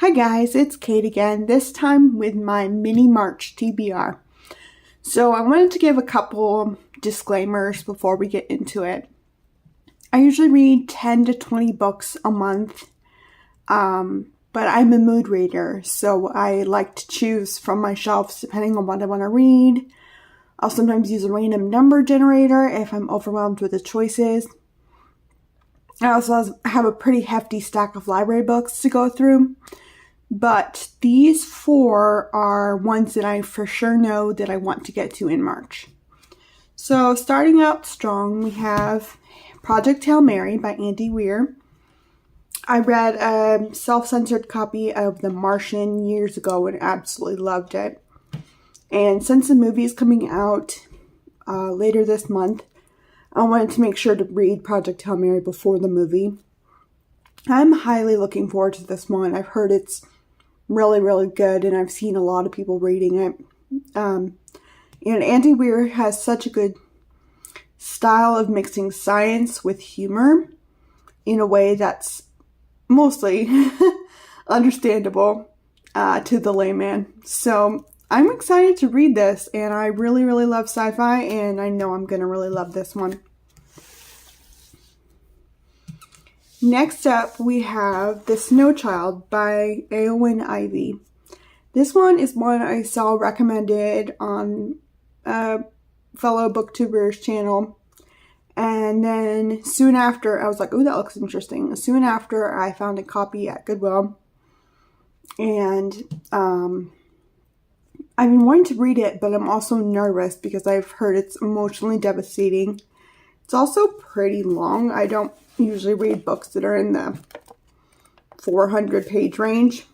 Hi guys, it's Kate again, this time with my mini March TBR. So I wanted to give a couple disclaimers before we get into it. I usually read 10 to 20 books a month, but I'm a mood reader, so I like to choose from my shelves depending on what I want to read. I'll sometimes use a random number generator if I'm overwhelmed with the choices. I also have a pretty hefty stack of library books to go through. But these four are ones that I for sure know that I want to get to in March. So starting out strong, we have Project Hail Mary by Weir. I read a self-censored copy of The Martian years ago and absolutely loved it. And since the movie is coming out later this month, I wanted to make sure to read Project Hail Mary before the movie. I'm highly looking forward to this one. I've heard it's really good, and I've seen a lot of people reading it. And Weir has such a good style of mixing science with humor in a way that's mostly understandable to the layman. So I'm excited to read this, and I really love sci-fi, and I know I'm going to really love this one. Next up, we have The Snow Child by Eowyn Ivey. This one is one I saw recommended on a fellow booktuber's channel. And then soon after, I was like, oh, that looks interesting. Soon after, I found a copy at Goodwill. And I've been wanting to read it, but I'm also nervous because I've heard it's emotionally devastating. It's also pretty long. I don't usually read books that are in the 400-page range.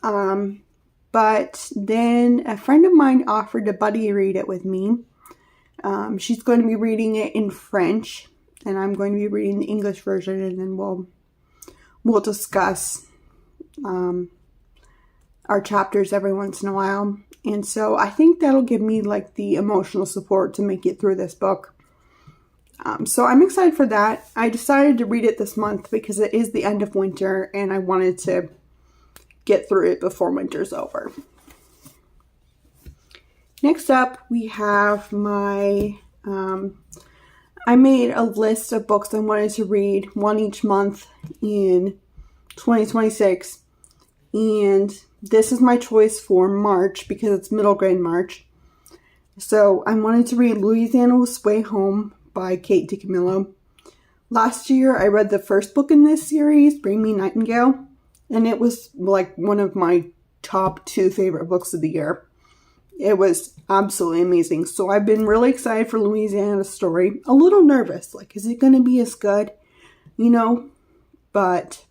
But then a friend of mine offered to buddy read it with me. She's going to be reading it in French, and I'm going to be reading the English version, and then we'll discuss our chapters every once in a while. And so I think that'll give me like the emotional support to make it through this book. So I'm excited for that. I decided to read it this month because it is the end of winter and I wanted to get through it before winter's over. Next up, we have I made a list of books I wanted to read, one each month in 2026. And this is my choice for March because it's middle grade March. So I wanted to read Louisiana's Way Home by DiCamillo. Last year, I read the first book in this series, Bring Me Nightingale, and it was like one of my top 2 favorite books of the year. It was absolutely amazing. So I've been really excited for Louisiana's story. A little nervous, like, is it going to be as good? But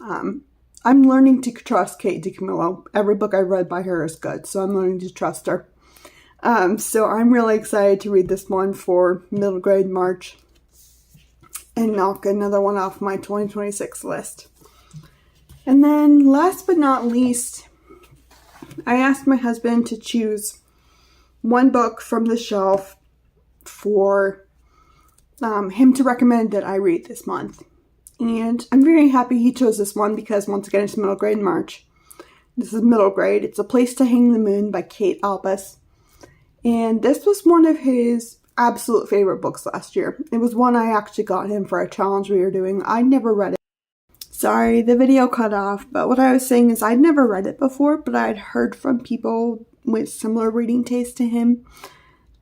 I'm learning to trust DiCamillo. Every book I read by her is good, so I'm learning to trust her. So I'm really excited to read this one for middle grade March and knock another one off my 2026 list. And then last but not least, I asked my husband to choose one book from the shelf for him to recommend that I read this month. And I'm very happy he chose this one because once again, it's middle grade March. This is middle grade. It's A Place to Hang the Moon by Albus. And this was one of his absolute favorite books last year. It was one I actually got him for a challenge we were doing. I'd never read it. Sorry, the video cut off, but what I was saying is I'd never read it before, but I'd heard from people with similar reading taste to him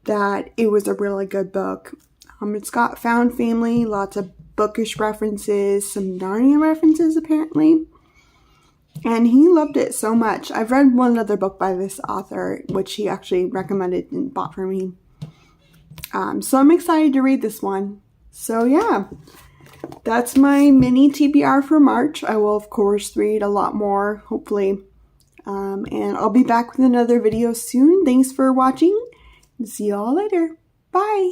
that it was a really good book. It's got found family, lots of bookish references, some Narnia references apparently. And he loved it so much. I've read one other book by this author, which he actually recommended and bought for me. So I'm excited to read this one. So yeah, that's my mini TBR for March. I will, of course, read a lot more, hopefully. And I'll be back with another video soon. Thanks for watching. See you all later. Bye.